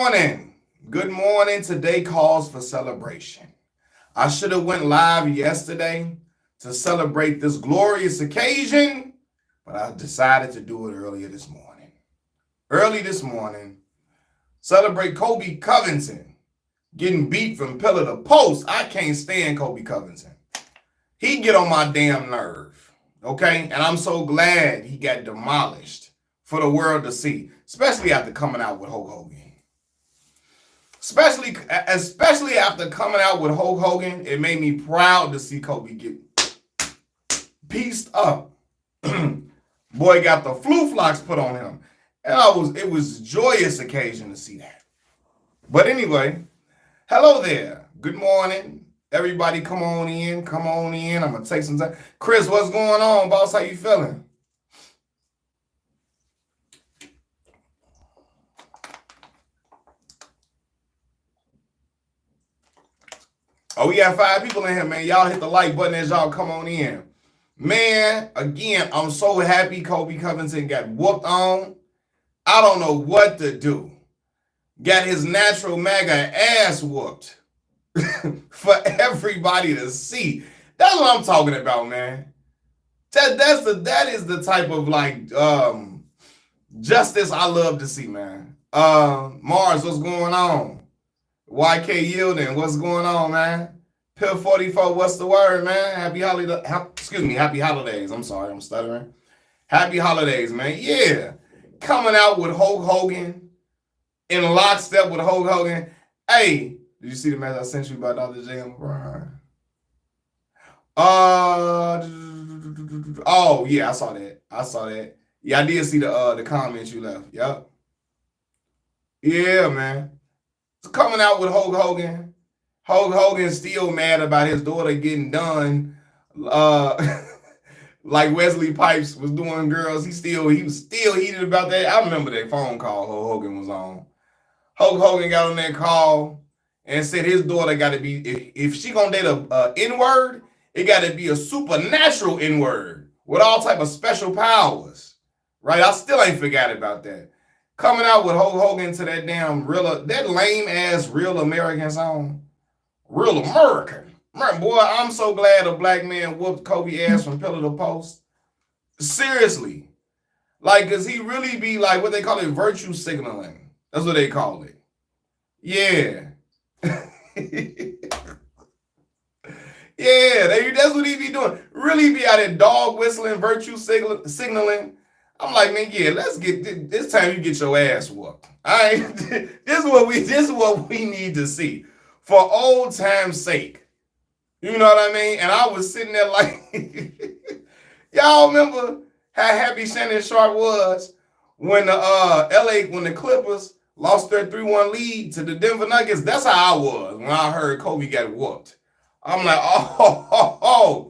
Morning. Good morning. Today calls for celebration. I should have went live yesterday to celebrate this glorious occasion, but I decided to do it earlier this morning. Early this morning, celebrate Colby Covington getting beat from pillar to post. I can't stand Colby Covington. He get on my damn nerve, okay? And I'm so glad he got demolished for the world to see, especially after coming out with Hulk Hogan. Especially after coming out with Hulk Hogan, it made me proud to see Kobe get pieced up. Boy got the flu flocks put on him. And it was a joyous occasion to see that. But anyway, hello there. Good morning. Everybody come on in. Come on in. I'm gonna take some time. Chris, what's going on, boss? How you feeling? Oh, we got 5 people in here, man. Y'all hit the like button as y'all come on in. Man, again, I'm so happy Colby Covington got whooped on. I don't know what to do. Got his natural MAGA ass whooped for everybody to see. That's what I'm talking about, man. That is the type of justice I love to see, man. Mars, what's going on? YK Yielding, what's going on, man? Pill 44, what's the word, man? Happy holidays. I'm sorry, I'm stuttering. Happy holidays, man. Yeah. Coming out with Hulk Hogan, in lockstep with Hulk Hogan. Hey, did you see the message I sent you about Dr. J. and LeBron? Oh, yeah, I saw that. Yeah, I did see the comments you left. Yep. Yeah, man. Coming out with Hulk Hogan. Hulk Hogan still mad about his daughter getting done. Like Wesley Pipes was doing girls. He was still heated about that. I remember that phone call Hulk Hogan was on. Hulk Hogan got on that call and said his daughter got to be, if she gonna date a N-word, it got to be a supernatural N-word with all type of special powers. Right? I still ain't forgot about that. Coming out with Hulk Hogan to that damn that lame ass Real American song. Real American. Man, boy, I'm so glad a black man whooped Kobe ass from pillar to post. Seriously. Like, cause he really be like what they call it, virtue signaling. That's what they call it. Yeah. Yeah, that's what he be doing. Really be out there dog whistling, virtue signaling. I'm like, man, yeah, let's get this time. You get your ass whooped. All right, this is what we need to see for old time's sake. You know what I mean? And I was sitting there like, y'all remember how happy Shannon Sharp was when the Clippers lost their 3-1 lead to the Denver Nuggets? That's how I was when I heard Kobe got whooped. I'm like, oh.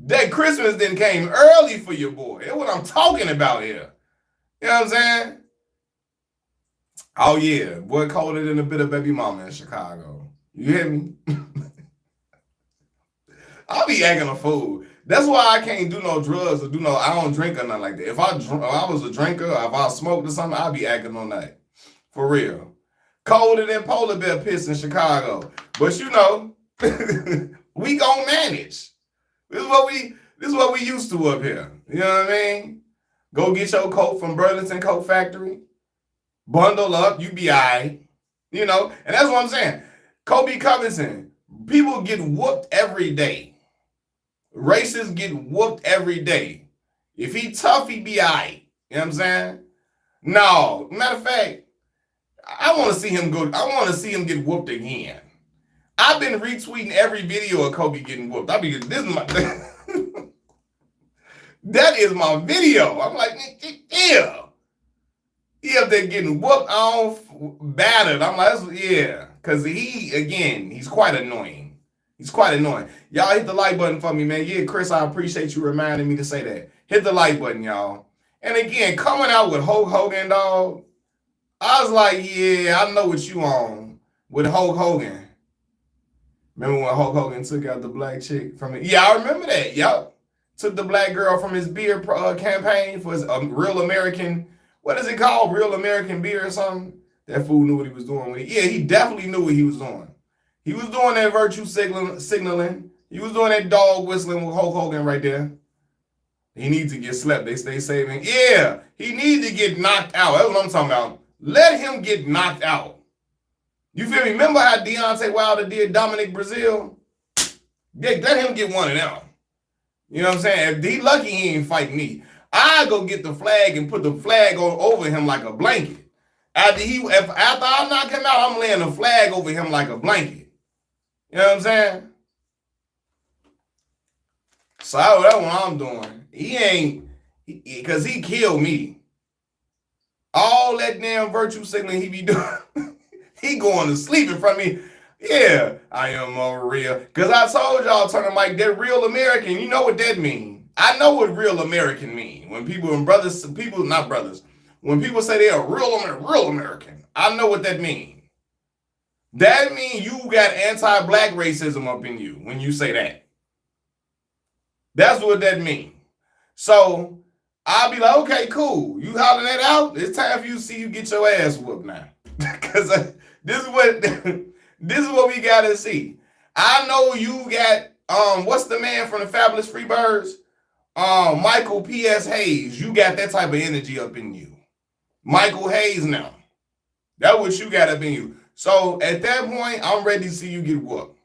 That Christmas then came early for your boy. That's what I'm talking about here. You know what I'm saying? Oh, yeah. Boy colder than a bit of baby mama in Chicago. You hear me? I'll be acting a fool. That's why I can't do no drugs or I don't drink or nothing like that. If I was a drinker or if I smoked or something, I'd be acting on that. For real. Colder than polar bear piss in Chicago. But we gonna manage. This is what we used to up here. You know what I mean? Go get your coat from Burlington Coat Factory. Bundle up, you be all right. And that's what I'm saying. Colby Covington, people get whooped every day. Racists get whooped every day. If he tough, he be all right. You know what I'm saying? No. Matter of fact, I want to see him get whooped again. I've been retweeting every video of Kobe getting whooped. That is my video. I'm like, yeah. He up there getting whooped off, battered. I'm like, yeah. Because he's quite annoying. Y'all hit the like button for me, man. Yeah, Chris, I appreciate you reminding me to say that. Hit the like button, y'all. And again, coming out with Hulk Hogan, dog, I was like, yeah, I know what you on with Hulk Hogan. Remember when Hulk Hogan took out the black chick from it? Yeah, I remember that. Yup. Took the black girl from his beer campaign for his Real American, what is it called? Real American beer or something? That fool knew what he was doing. Yeah, he definitely knew what he was doing. He was doing that virtue signaling. He was doing that dog whistling with Hulk Hogan right there. He needs to get slept. They stay saving. Yeah, he needs to get knocked out. That's what I'm talking about. Let him get knocked out. You feel me? Remember how Deontay Wilder did Dominic Brazil? Yeah, let him get one of them. You know what I'm saying? If he lucky he ain't fighting me, I go get the flag and put the flag over him like a blanket. After I knock him out, I'm laying the flag over him like a blanket. You know what I'm saying? So that's what I'm doing. He ain't, because he killed me. All that damn virtue signaling he be doing, he going to sleep in front of me. Yeah, I am a real. Because I told y'all, turning like that real American. You know what that mean? I know what real American mean. When not brothers. When people say they're real American, I know what that mean. That mean you got anti-black racism up in you when you say that. That's what that mean. So I'll be like, okay, cool. You hollering that out? It's time for you to see you get your ass whooped now. Because this is what we gotta see. I know you got what's the man from the Fabulous Freebirds? Michael P.S. Hayes. You got that type of energy up in you. Michael Hayes now. That's what you got up in you. So at that point, I'm ready to see you get whooped.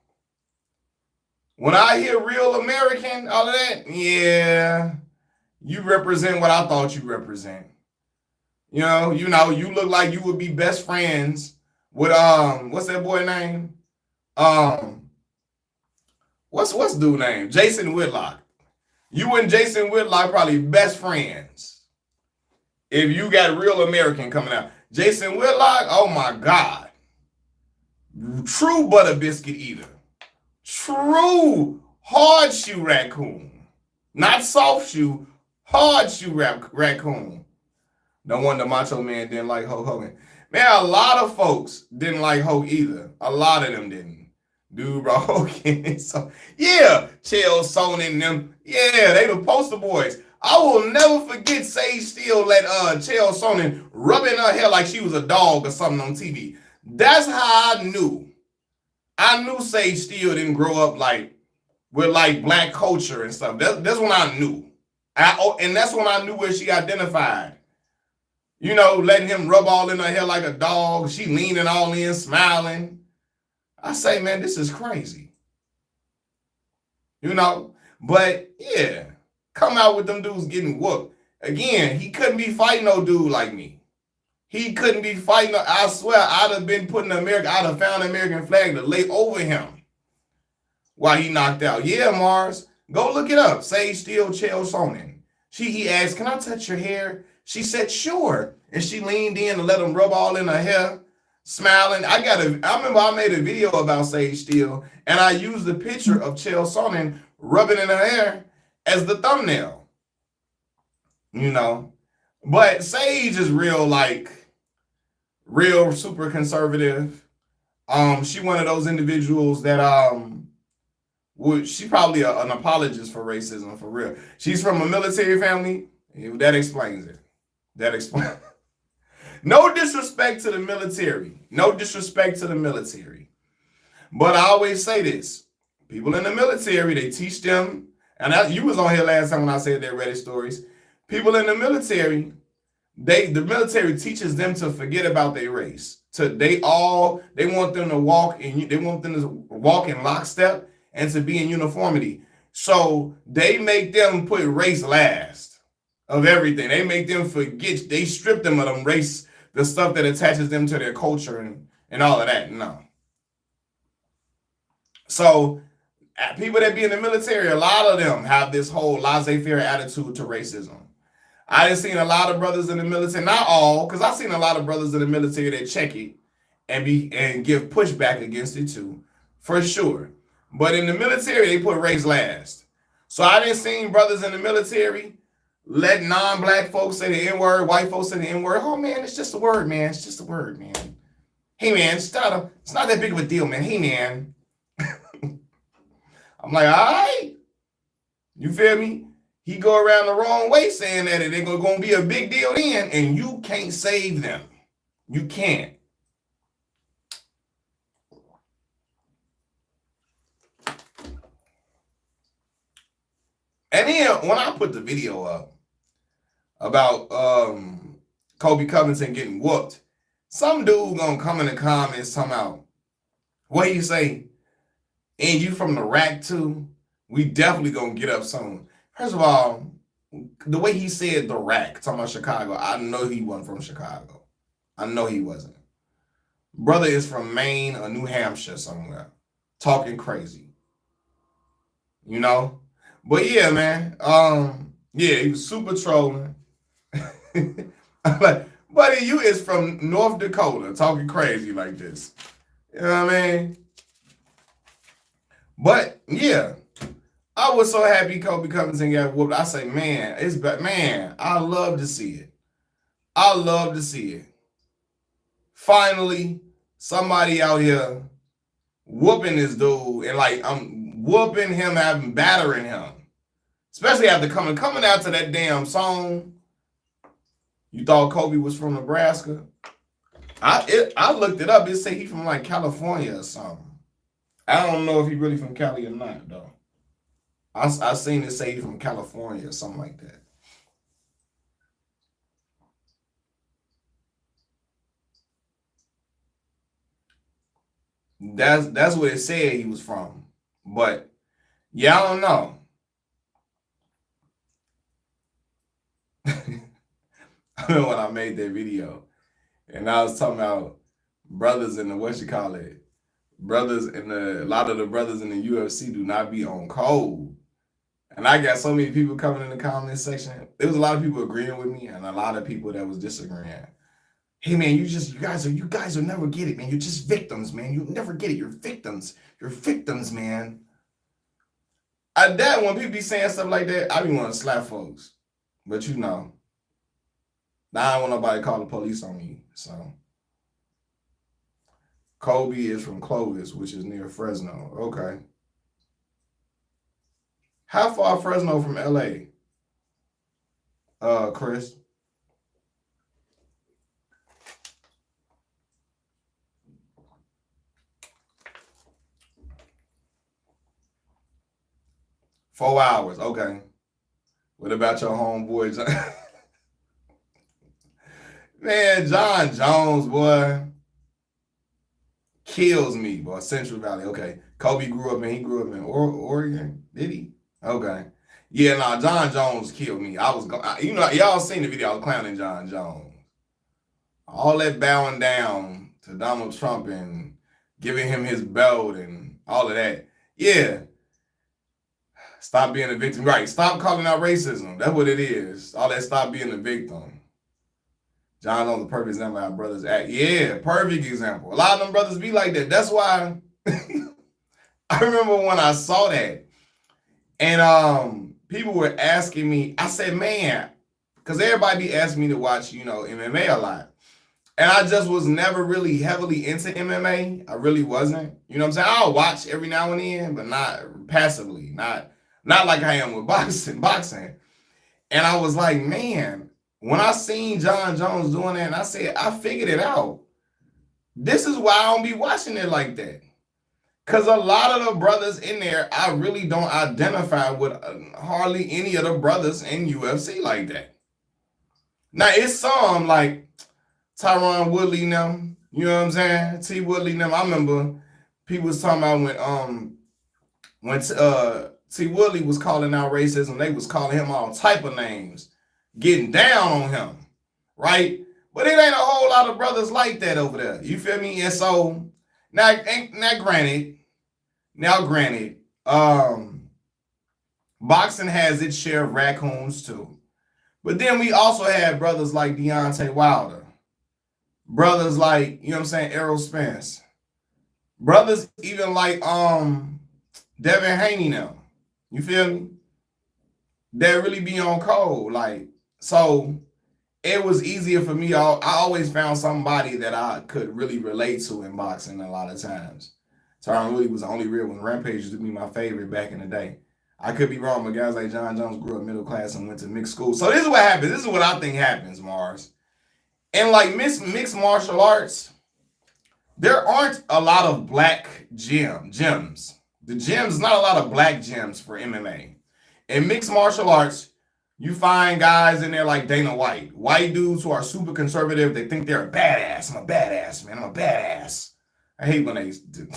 When I hear real American, all of that, yeah, you represent what I thought you represent. You look like you would be best friends with what's that boy name? What's dude name? Jason Whitlock. You and Jason Whitlock probably best friends. If you got real American coming out. Jason Whitlock, oh my God. True butter biscuit eater. True hard shoe raccoon. Not soft shoe, hard shoe raccoon. No wonder Macho Man didn't like Hulk Hogan. Man, a lot of folks didn't like Hulk either. A lot of them didn't. Dude, bro, Hogan. So, yeah, Chael Sonnen and them. Yeah, they the poster boys. I will never forget Sage Steele let Chael Sonnen rub in her hair like she was a dog or something on TV. That's how I knew. I knew Sage Steele didn't grow up with black culture and stuff. That's when I knew. And that's when I knew where she identified. You know, letting him rub all in her hair like a dog. She leaning all in, smiling. I say, man, this is crazy. You know? But, yeah. Come out with them dudes getting whooped. Again, he couldn't be fighting no dude like me. He couldn't be fighting. I swear, I'd have been putting I'd have found an American flag to lay over him while he knocked out. Yeah, Mars. Go look it up. Sage Steele, Chael Sonnen. He asked, can I touch your hair? She said, sure. And she leaned in and let him rub all in her hair, smiling. I remember I made a video about Sage Steele, and I used the picture of Chael Sonnen rubbing in her hair as the thumbnail. You know. But Sage is real super conservative. She one of those individuals that she probably an apologist for racism, for real. She's from a military family. That explains it. That explains. No disrespect to the military. No disrespect to the military. But I always say this. People in the military, they teach them, and you was on here last time when I said they Reddit stories. People in the military, the military teaches them to forget about their race. They want them to walk in lockstep and to be in uniformity. So they make them put race last of everything. They make them forget. They strip them of them race, the stuff that attaches them to their culture and all of that. No. So people that be in the military, a lot of them have this whole laissez-faire attitude to racism. I done seen a lot of brothers in the military, not all, because I've seen a lot of brothers in the military that check it and give pushback against it too, for sure. But in the military, they put race last. So I done seen brothers in the military let non-black folks say the N-word, white folks say the N-word. Oh man, it's just a word, man. It's just a word, man. Hey man, it's not that big of a deal, man. Hey man. I'm like, all right. You feel me? He go around the wrong way saying that it ain't going to be a big deal then, and you can't save them. You can't. And then when I put the video up about Colby Covington getting whooped, some dude gonna come in the comments talking about, what you say? And you from the rack too? We definitely gonna get up soon. First of all, the way he said the rack, talking about Chicago, I know he wasn't from Chicago. I know he wasn't. Brother is from Maine or New Hampshire somewhere, talking crazy. You know? But yeah, man. Yeah, he was super trolling. I'm like, buddy, you is from North Dakota, talking crazy like this. You know what I mean? But yeah, I was so happy Colby Covington got whooped. I say, man, it's bad. Man, I love to see it. I love to see it. Finally, somebody out here whooping this dude, and like I'm whooping him, having battering him. Especially after coming out to that damn song. You thought Colby was from Nebraska? I looked it up. It said he from like California or something. I don't know if he really from Cali or not though. I seen it say he from California or something like that. That's what it said he was from. But yeah, I don't know. I remember when I made that video and I was talking about brothers in the what you call it. Brothers in a lot of the brothers in the UFC do not be on code. And I got so many people coming in the comment section. There was a lot of people agreeing with me and a lot of people that was disagreeing. Hey man, you guys will never get it, man. You're just victims, man. You'll never get it. You're victims. You're victims, man. That when people be saying stuff like that, I be wanting to slap folks. But you know, now I don't want nobody to call the police on me. So Colby is from Clovis, which is near Fresno. Okay. How far Fresno from LA? Chris? Four hours. Okay. What about your homeboy, John? Man, John Jones, boy, kills me, boy. Central Valley. Okay. Colby grew up in Oregon. Did he? Okay. Yeah, nah, John Jones killed me. Y'all seen the video. I was clowning John Jones. All that bowing down to Donald Trump and giving him his belt and all of that. Yeah. Stop being a victim. Right. Stop calling out racism. That's what it is. All that stop being a victim. John Jones, the perfect example of how brothers act. Yeah, perfect example. A lot of them brothers be like that. That's why I remember when I saw that. And people were asking me, I said, man, because everybody be asking me to watch, MMA a lot. And I just was never really heavily into MMA. I really wasn't. You know what I'm saying? I'll watch every now and then, but not passively. Not like I am with boxing. And I was like, man, when I seen John Jones doing that, and I said, I figured it out. This is why I don't be watching it like that. Because a lot of the brothers in there, I really don't identify with hardly any of the brothers in UFC like that. Now, it's some like Tyron Woodley and them, you know what I'm saying? T. Woodley and them. I remember people was talking about when T. Woodley was calling out racism, they was calling him all type of names, getting down on him, right? But it ain't a whole lot of brothers like that over there. You feel me? And so now granted, boxing has its share of raccoons too. But then we also had brothers like Deontay Wilder, brothers like, you know what I'm saying, Errol Spence, brothers even like Devin Haney now. You feel me? That really be on code. Like, so it was easier for me. I always found somebody that I could really relate to in boxing a lot of times. Tyron Woodley was the only real one. Rampage used to be my favorite back in the day. I could be wrong, but guys like John Jones grew up middle class and went to mixed school. So this is what happens. This is what I think happens, Mars. And like mixed martial arts, there aren't a lot of black gems. The gems, not a lot of black gems for MMA. In mixed martial arts, you find guys in there like Dana White. White dudes who are super conservative. They think they're a badass. I'm a badass, man. I'm a badass. I hate when they do.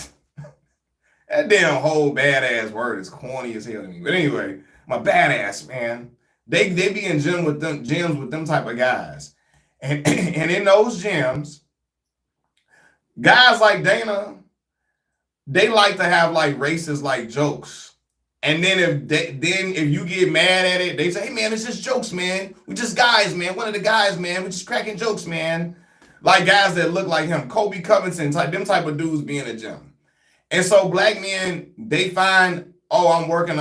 That damn whole badass word is corny as hell to me. But anyway, I'm a badass, man. They be in gyms with them type of guys. And and in those gyms, guys like Dana, they like to have like racist like jokes. And then if you get mad at it, they say, hey man, it's just jokes, man. We just guys, man. One of the guys, man. We just cracking jokes, man. Like guys that look like him, Colby, Covington, them type of dudes be in the gym. And so black men, they find, oh, I'm working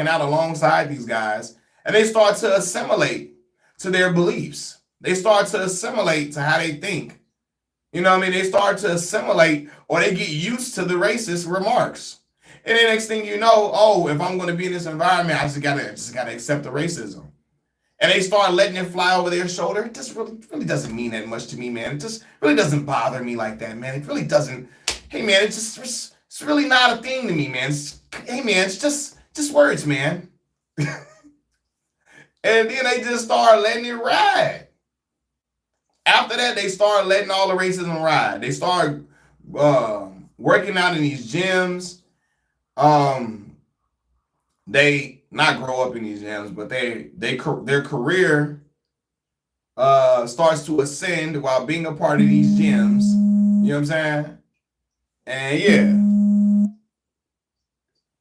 out alongside these guys, and they start to assimilate to their beliefs. They start to assimilate to how they think. You know what I mean? They start to assimilate, or they get used to the racist remarks. And the next thing you know, oh, if I'm going to be in this environment, I just gotta accept the racism. And they start letting it fly over their shoulder. It just really doesn't mean that much to me, man. It just really doesn't bother me like that, man. It really doesn't. Hey, man, it's really not a thing to me, man. Hey, man, it's just words, man. And then they just start letting it ride. After that, they start letting all the racism ride. They start working out in these gyms. They not grow up in these gyms, but their career starts to ascend while being a part of these gyms. You know what I'm saying? And yeah,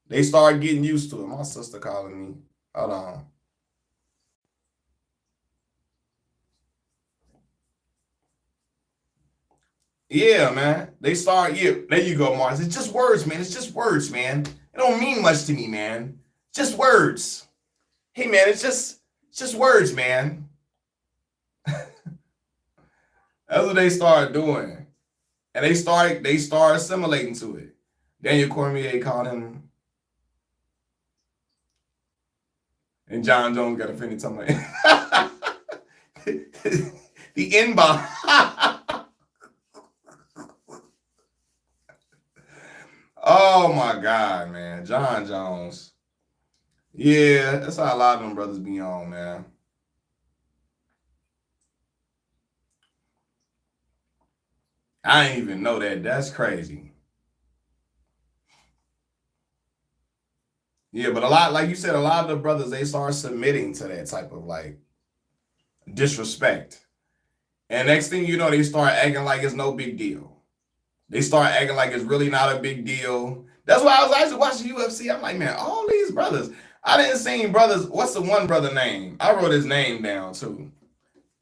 they start getting used to it. My sister calling me. Hold on. Yeah, man. They start, yeah, there you go, Mars. It's just words, man. It's just words, man. It don't mean much to me, man. Just words. Hey, man, it's just words, man. That's what they start doing. And they start assimilating to it. Daniel Cormier called him. And John Jones got offended something like the inbound. Oh my God, man. John Jones. Yeah, that's how a lot of them brothers be on, man. I didn't even know that. That's crazy. Yeah, but a lot, like you said, a lot of the brothers, they start submitting to that type of like disrespect. And next thing you know, they start acting like it's no big deal. They start acting like it's really not a big deal. That's why I was actually watching UFC. I'm like, man, all these brothers. I didn't see brothers. What's the one brother name? I wrote his name down too.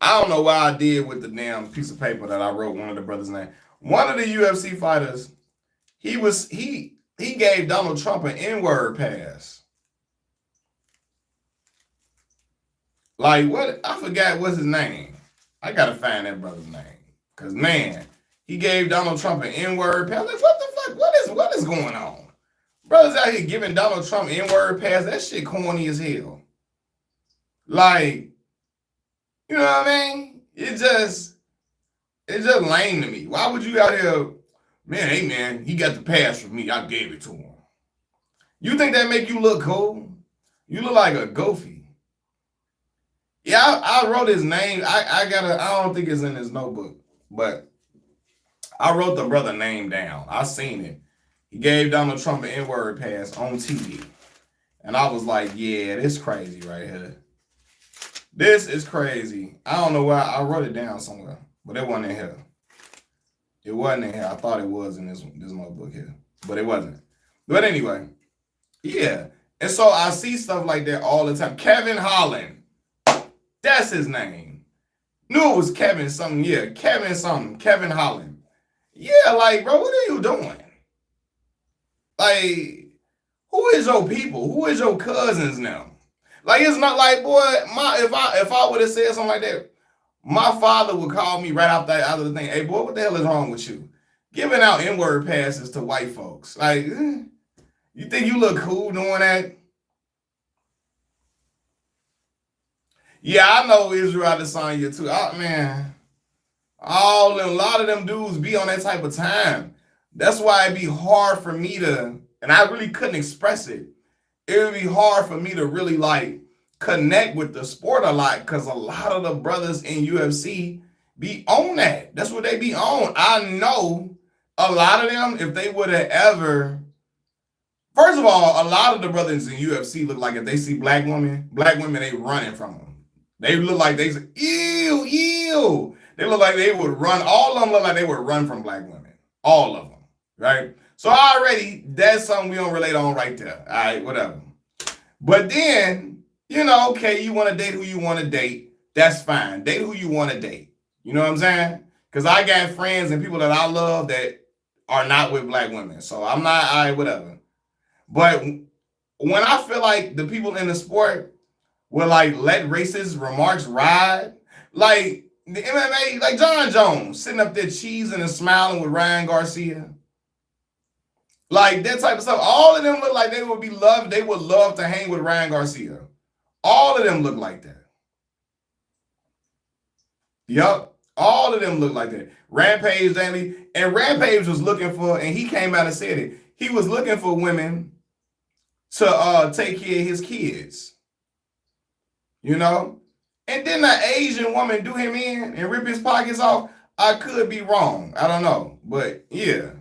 I don't know what I did with the damn piece of paper that I wrote one of the brothers' name. One of the UFC fighters, he gave Donald Trump an N-word pass. Like what? I forgot what's his name. I gotta find that brother's name. Cause man, he gave Donald Trump an N-word pass. Like, what the fuck? What is going on? Brothers out here giving Donald Trump N-word pass. That shit corny as hell. Like, you know what I mean? It's just lame to me. Why would you out here, man, hey man, he got the pass from me. I gave it to him. You think that make you look cool? You look like a goofy. Yeah, I wrote his name. I don't think it's in his notebook, but I wrote the brother name down. I seen it. He gave Donald Trump an N-word pass on TV. And I was like, yeah, this crazy right here. This is crazy. I don't know why. I wrote it down somewhere, but it wasn't in here. It wasn't in here. I thought it was in this notebook here, but it wasn't. But anyway, yeah. And so I see stuff like that all the time. Kevin Holland. That's his name. Knew it was Kevin something. Yeah, Kevin something. Kevin Holland. Yeah, like, bro, what are you doing? Like, who is your people? Who is your cousins now? Like, it's not like, boy, if I would have said something like that, my father would call me right out of the thing. Hey, boy, what the hell is wrong with you? Giving out N-word passes to white folks. Like, you think you look cool doing that? Yeah, I know Israel Adesanya too. Man, a lot of them dudes be on that type of time. That's why it'd be hard for me to, and I really couldn't express it. it would be hard for me to really like connect with the sport a lot because a lot of the brothers in UFC be on that. That's what they be on. I know a lot of them, if they would have ever, first of all, a lot of the brothers in UFC look like if they see black women, they running from them. They look like they say, ew, ew. They look like they would run. All of them look like they would run from black women. All of them, right? So already, that's something we don't relate on right there. All right, whatever. But then, okay, you want to date who you want to date. That's fine. Date who you want to date. You know what I'm saying? Because I got friends and people that I love that are not with black women. So I'm not, all right, whatever. But when I feel like the people in the sport will like let racist remarks ride, like the MMA, like John Jones sitting up there cheesing and smiling with Ryan Garcia. Like that type of stuff. All of them look like they would be loved. They would love to hang with Ryan Garcia. All of them look like that. Yup. All of them look like that. Rampage, Danny. And Rampage was looking for, and he came out and said it, he was looking for women to take care of his kids. You know? And didn't an Asian woman do him in and rip his pockets off? I could be wrong. I don't know. But yeah.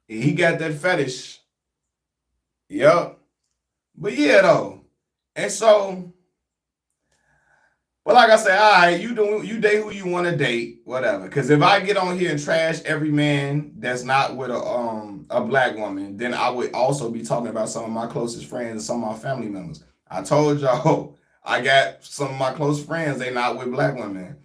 He got that fetish. Yup. But yeah, though. And so, but like I said, all right, you date who you want to date, whatever. Because if I get on here and trash every man that's not with a black woman, then I would also be talking about some of my closest friends and some of my family members. I told y'all, I got some of my close friends, they not with black women.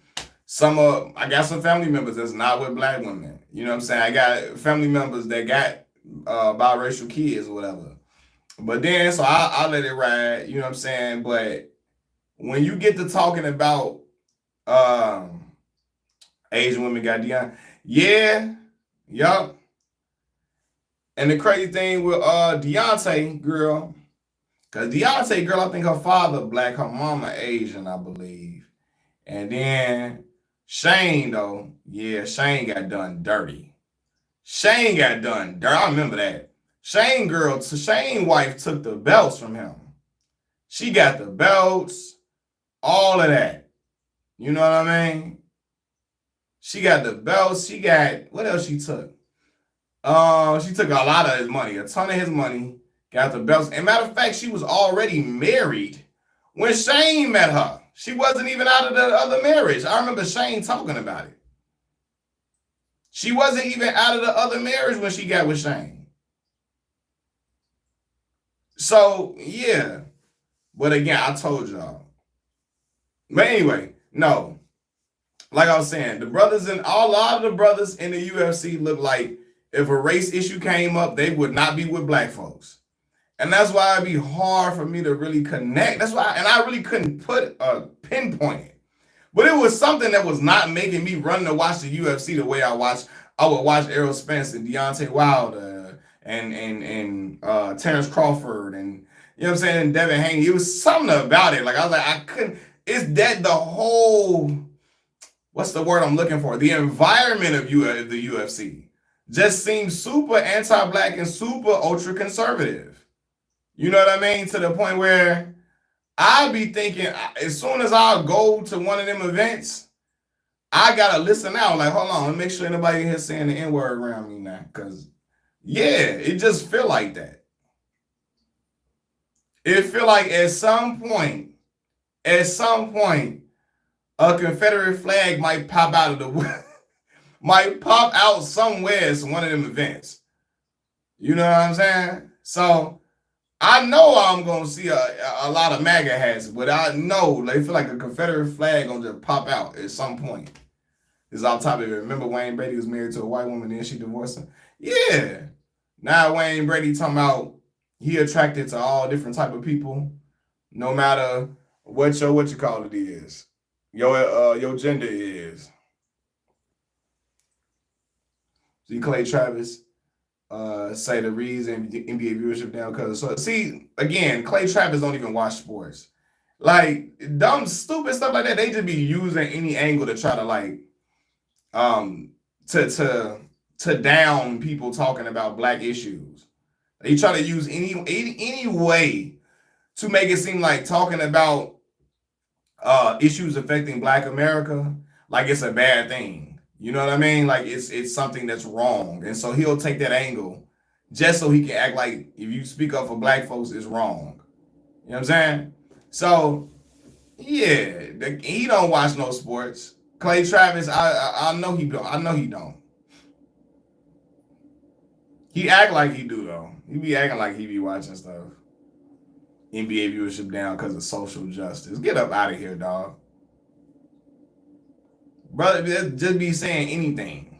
I got some family members that's not with black women. You know what I'm saying? I got family members that got biracial kids or whatever. But then, so I let it ride, you know what I'm saying? But when you get to talking about Asian women got Deontay, yeah, yup. And the crazy thing with Deontay girl, because Deontay girl, I think her father black, her mama Asian, I believe. And then Shane, though, yeah, Shane got done dirty. Shane got done dirty. I remember that. Shane wife took the belts from him. She got the belts, all of that. You know what I mean? She got the belts. She got, what else she took? She took a lot of his money, a ton of his money, got the belts. And matter of fact, she was already married when Shane met her. She wasn't even out of the other marriage. I remember Shane talking about it. She wasn't even out of the other marriage when she got with Shane. So, yeah. But again, I told y'all. But anyway, no. Like I was saying, a lot of the brothers in the UFC look like if a race issue came up, they would not be with black folks. And that's why it'd be hard for me to really connect. That's why, and I really couldn't pinpoint it. But it was something that was not making me run to watch the UFC the way I would watch Errol Spence and Deontay Wilder and Terrence Crawford and, you know what I'm saying, and Devin Haney. It was something about it. Like I was like, I couldn't, it's that the whole, what's the word I'm looking for? The environment of the UFC just seems super anti-black and super ultra-conservative. You know what I mean? To the point where I'd be thinking, as soon as I go to one of them events, I gotta listen out. Like, hold on, let me make sure nobody in here saying the N-word around me now. Cause yeah, it just feel like that. It feel like at some point, a Confederate flag might pop out of the might pop out somewhere at one of them events. You know what I'm saying? So I know I'm gonna see a lot of MAGA hats, but I know they feel like a Confederate flag gonna just pop out at some point. It's off topic. Remember Wayne Brady was married to a white woman, then she divorced him? Yeah. Now Wayne Brady talking about he attracted to all different type of people, no matter what you call it is. Your gender is. See Clay Travis say the reason NBA viewership down because so see again, Clay Travis don't even watch sports. Like dumb, stupid stuff like that. They just be using any angle to try to like um to down people talking about black issues. They try to use any way to make it seem like talking about issues affecting Black America like it's a bad thing. You know what I mean? Like it's something that's wrong, and so he'll take that angle just so he can act like if you speak up for Black folks, it's wrong. You know what I'm saying? So yeah, he don't watch no sports. Clay Travis, I know he don't. I know he don't. He act like he do though. He be acting like he be watching stuff. NBA viewership down because of social justice. Get up out of here, dog. Brother, just be saying anything.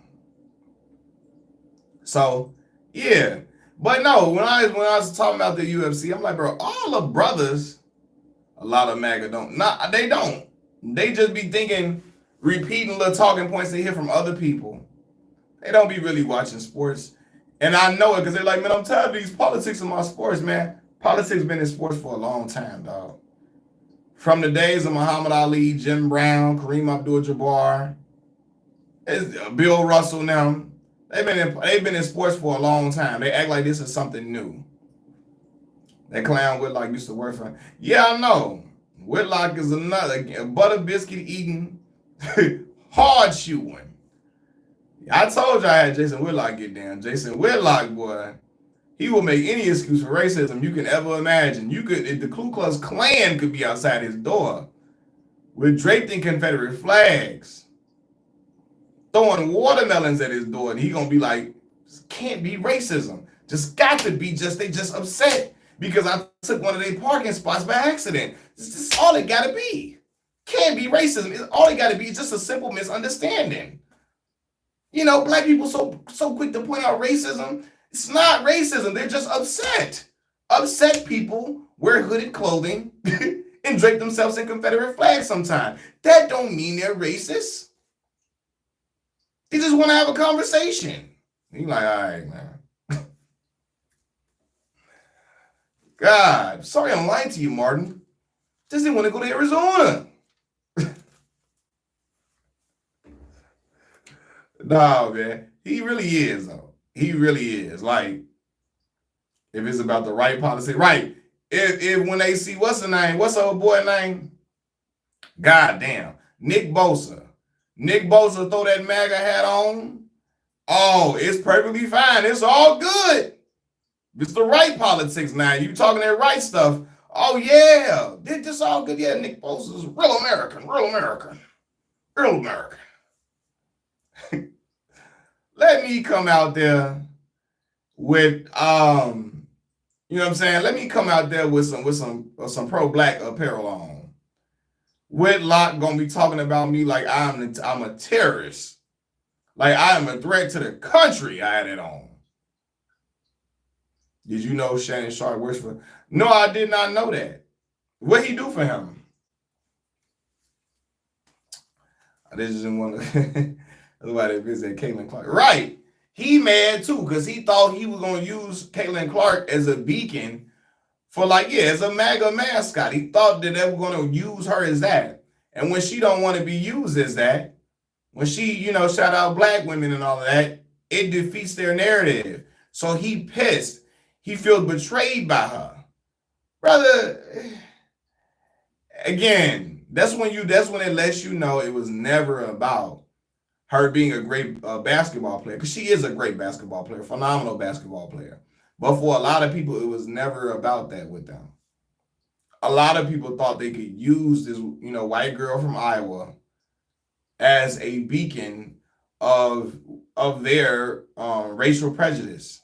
So, yeah. But no, when I was talking about the UFC, I'm like, bro, all the brothers, a lot of MAGA don't. Not they don't. They just be thinking, repeating little talking points they hear from other people. They don't be really watching sports. And I know it because they're like, man, I'm tired of these politics in my sports, man. Politics been in sports for a long time, dog. From the days of Muhammad Ali, Jim Brown, Kareem Abdul-Jabbar, Bill Russell now. They've been in sports for a long time. They act like this is something new. That clown Whitlock used to work for him. Yeah, I know. Whitlock is another butter biscuit eating, hard shoeing. I told you I had Jason Whitlock get down. Jason Whitlock, boy, he will make any excuse for racism you can ever imagine. If the Ku Klux Klan could be outside his door with draped in Confederate flags, throwing watermelons at his door, and he gonna be like, can't be racism. Just got to be they just upset because I took one of their parking spots by accident. This is all it gotta be. Can't be racism. All it gotta be is just a simple misunderstanding. You know, black people so quick to point out racism. It's not racism. They're just upset. Upset people wear hooded clothing and drape themselves in Confederate flags sometimes. That don't mean they're racist. They just want to have a conversation. You're like, all right, man. God, sorry I'm lying to you, Martin. Just didn't want to go to Arizona. No, man. He really is, though. He really is. Like, if it's about the right policy, right. If when they see what's the old boy name? God damn. Nick Bosa. Nick Bosa throw that MAGA hat on. Oh, it's perfectly fine. It's all good. It's the right politics now. You talking that right stuff. Oh, yeah. This all good. Yeah, Nick Bosa is real American. Real American. Real American. Let me come out there with you know what I'm saying? Let me come out there with some pro-black apparel on. Whitlock gonna be talking about me like I'm a terrorist. Like I am a threat to the country. I had it on. Did you know Shannon Sharp works for? No, I did not know that. What he do for him? I just didn't want to. That's why they visit Caitlin Clark. Right. He mad too, because he thought he was going to use Caitlin Clark as a beacon for as a MAGA mascot. He thought that they were going to use her as that. And when she don't want to be used as that, when she, shout out black women and all of that, it defeats their narrative. So he pissed. He feels betrayed by her. Brother, again, that's when it lets you know it was never about her being a great basketball player, because she is a great basketball player, phenomenal basketball player. But for a lot of people, it was never about that with them. A lot of people thought they could use this, white girl from Iowa as a beacon of their racial prejudice,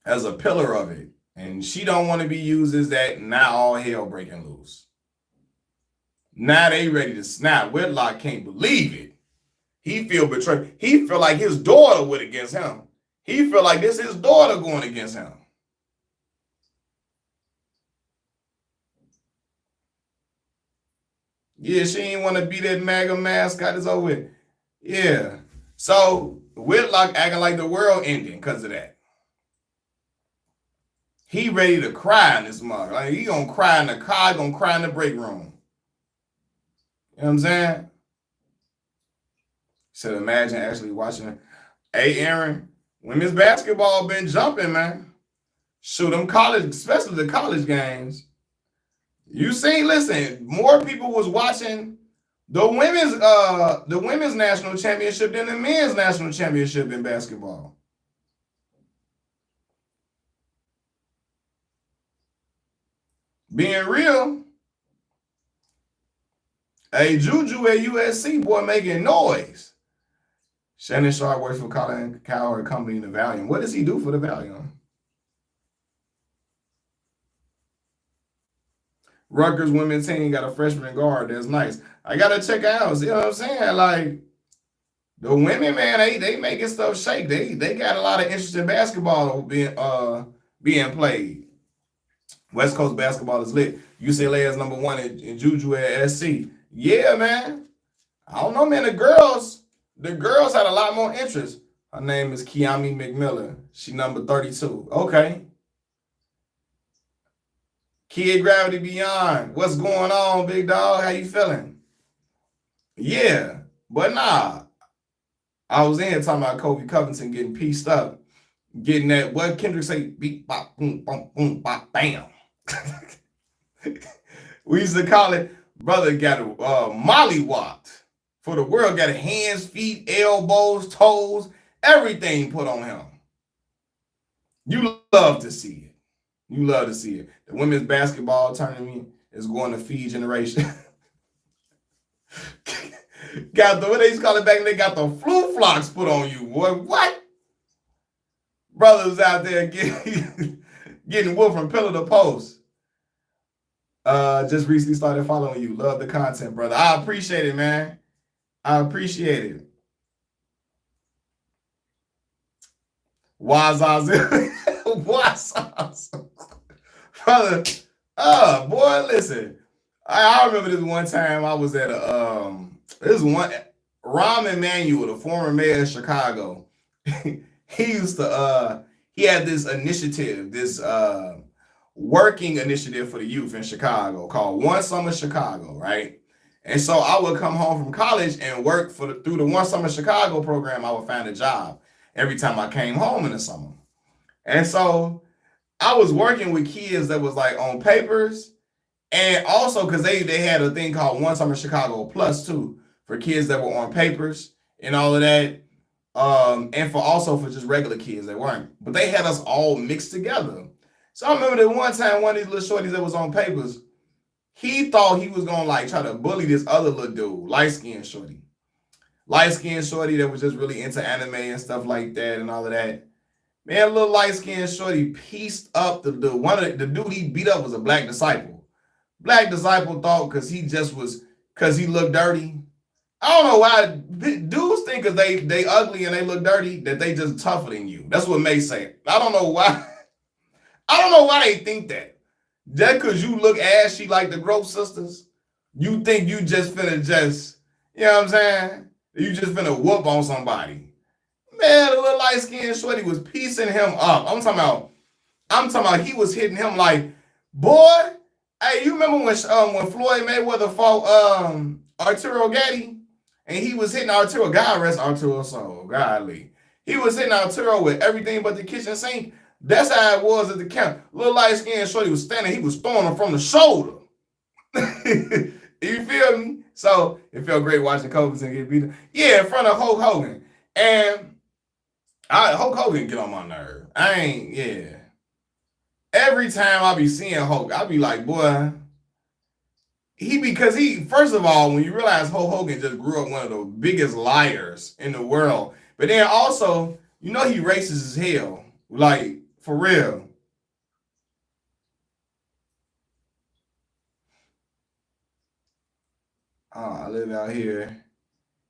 as a pillar of it. And she don't want to be used as that. Now all hell breaking loose. Now they ready to snap. Whitlock can't believe it. He feel betrayed. He feel like his daughter went against him. He feel like this is his daughter going against him. Yeah, she ain't want to be that MAGA mascot. It's over with. Yeah. So Whitlock acting like the world ending because of that. He ready to cry in this mug. Like, he gonna cry in the car, gonna cry in the break room. You know what I'm saying? So imagine actually watching. Hey, Aaron, women's basketball been jumping, man. Shoot, them college, especially the college games. You seen, listen, more people was watching the women's national championship than the men's national championship in basketball. Being real, hey, Juju at USC, boy, making noise. Shannon Sharp works for Colin Cowherd Company in the Valiant. What does he do for the Valiant? Rutgers women's team got a freshman guard. That's nice. I gotta check out. See what I'm saying? Like, the women, man, they making stuff shake. They got a lot of interesting basketball being played. West Coast basketball is lit. UCLA is number one in Juju at SC. Yeah, man. I don't know, man. The girls had a lot more interest. Her name is Kiami McMillan. She number 32. Okay. Kid Gravity Beyond. What's going on, big dog? How you feeling? Yeah. But nah. I was in here talking about Colby Covington getting pieced up. Getting that, what Kendrick say? Beat, bop, boom, boom, boom, bop, bam. We used to call it, brother got mollywopped. For the world, got hands, feet, elbows, toes, everything put on him. You love to see it. You love to see it. The women's basketball tournament is going to feed generation. Got the, what they used to call it back, they got the flu flocks put on you, boy. What? Brothers out there getting wood from pillar to post. Just recently started following you. Love the content, brother. I appreciate it, man. I appreciate it. Wazaz. Brother, boy, listen. I remember this one time I was at Rahm Emanuel, the former mayor of Chicago. He had this initiative, this working initiative for the youth in Chicago called One Summer Chicago, right? And so I would come home from college and work through the One Summer Chicago program. I would find a job every time I came home in the summer. And so I was working with kids that was like on papers, and also because they had a thing called One Summer Chicago Plus too for kids that were on papers and all of that. And for just regular kids that weren't. But they had us all mixed together. So I remember that one time, one of these little shorties that was on papers, he thought he was gonna like try to bully this other little dude, light-skinned shorty. Light-skinned shorty that was just really into anime and stuff like that and all of that. Man, little light-skinned shorty pieced up the dude. The dude he beat up was a black disciple. Black disciple thought because he looked dirty. I don't know why dudes think because they ugly and they look dirty that they just tougher than you. That's what May say. I don't know why. I don't know why they think that. Just because you look ashy like the Grove sisters, you think you just finna you know what I'm saying? You just finna whoop on somebody. Man, the little light-skinned shorty was piecing him up. I'm talking about he was hitting him like, boy, hey, you remember when Floyd Mayweather fought Arturo Gatti? And he was hitting Arturo. God rest Arturo's soul. Godly. He was hitting Arturo with everything but the kitchen sink. That's how it was at the camp. Little light-skinned shorty was standing. He was throwing him from the shoulder. You feel me? So it felt great watching Covington get beat up. Yeah, in front of Hulk Hogan. And Hulk Hogan get on my nerve. Every time I be seeing Hulk, I be like, boy, first of all, when you realize Hulk Hogan just grew up one of the biggest liars in the world, but then also, you know he racist as hell. Like, for real. I live out here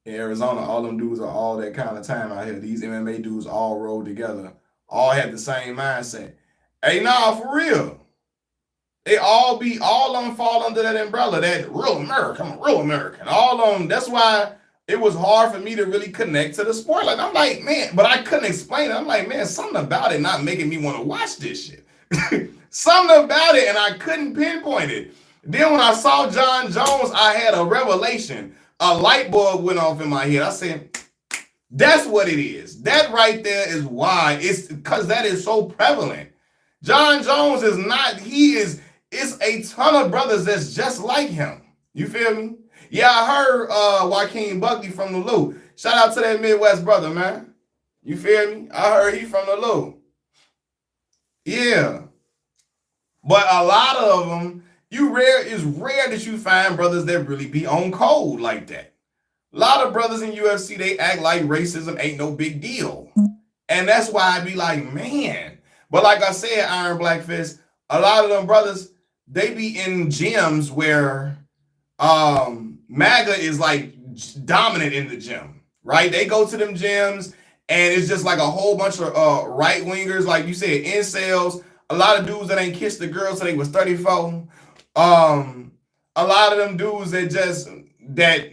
in Arizona. All them dudes are all that kind of time out here. These MMA dudes all roll together. All have the same mindset. Hey, nah, for real. They all of them fall under that umbrella, that real American, I'm a real American. All of them, that's why it was hard for me to really connect to the sport. Like, I'm like, man, but I couldn't explain it. I'm like, man, something about it not making me want to watch this shit. Something about it, and I couldn't pinpoint it. Then when I saw John Jones, I had a revelation. A light bulb went off in my head. I said, that's what it is. That right there is why. It's because that is so prevalent. John Jones is not, it's a ton of brothers that's just like him. You feel me? Yeah, I heard Joaquin Buckley from the Lou. Shout out to that Midwest brother, man. You feel me? I heard he from the Lou. Yeah. But a lot of them, it's rare that you find brothers that really be on code like that. A lot of brothers in UFC, they act like racism ain't no big deal. And that's why I be like, man. But like I said, Iron Black Fist, a lot of them brothers, they be in gyms where MAGA is like dominant in the gym, right? They go to them gyms and it's just like a whole bunch of right-wingers, like you said, incels, a lot of dudes that ain't kissed the girl till they was 34. A lot of them dudes that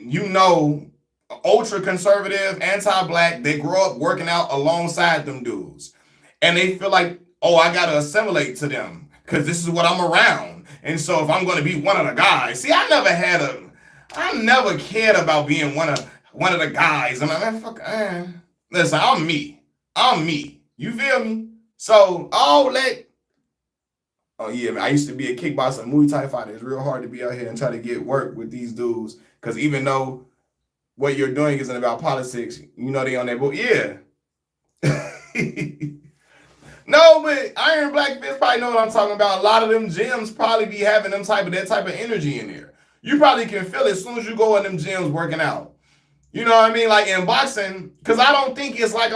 ultra conservative, anti-black, they grow up working out alongside them dudes. And they feel like, oh, I gotta assimilate to them because this is what I'm around. And so if I'm gonna be one of the guys, see, I never cared about being one of the guys. I'm like, listen, I'm me. You feel me? So oh yeah, man, I used to be a kickboxer, Muay Thai fighter. It's real hard to be out here and try to get work with these dudes because even though what you're doing isn't about politics, they on that boat. Yeah. No, but Iron Black Fist probably know what I'm talking about. A lot of them gyms probably be having that type of energy in there. You probably can feel it as soon as you go in them gyms working out. You know what I mean? Like in boxing, because I don't think it's not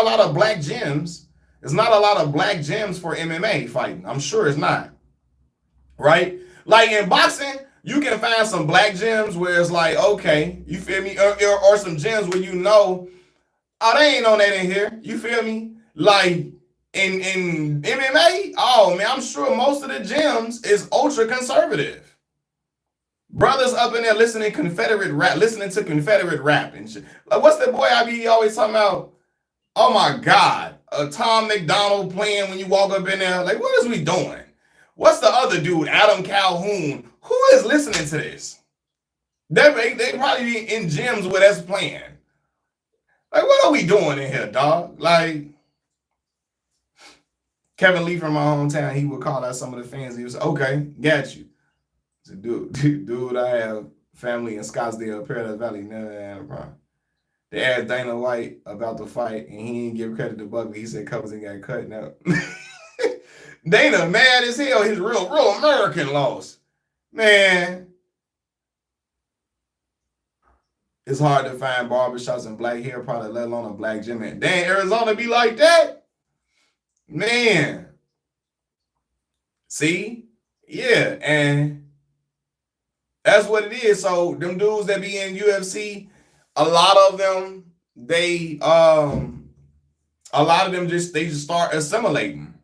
a lot of black gyms. It's not a lot of black gyms for MMA fighting. I'm sure it's not. Right? Like in boxing, you can find some black gyms where it's like, okay, you feel me? Or some gyms where oh, they ain't on that in here. You feel me? Like in MMA, oh man, I'm sure most of the gyms is ultra conservative. Brothers up in there listening to Confederate rap and shit. Like what's that boy I be always talking about? Oh my God, Tom McDonald playing when you walk up in there. Like, what is we doing? What's the other dude, Adam Calhoun? Who is listening to this? They probably be in gyms where that's playing. Like, what are we doing in here, dog? Like, Kevin Lee from my hometown, he would call out some of the fans. He was like, okay, got you. I said, dude, I have family in Scottsdale, Paradise Valley. No problem. They asked Dana White about the fight, and he didn't give credit to Buckley. He said Covington got cut. Now, Dana mad as hell. His real American loss. Man, it's hard to find barbershops and black hair product, let alone a black gym. Damn, Arizona be like that? Man. See? Yeah, and that's what it is. So them dudes that be in UFC, a lot of them just start assimilating.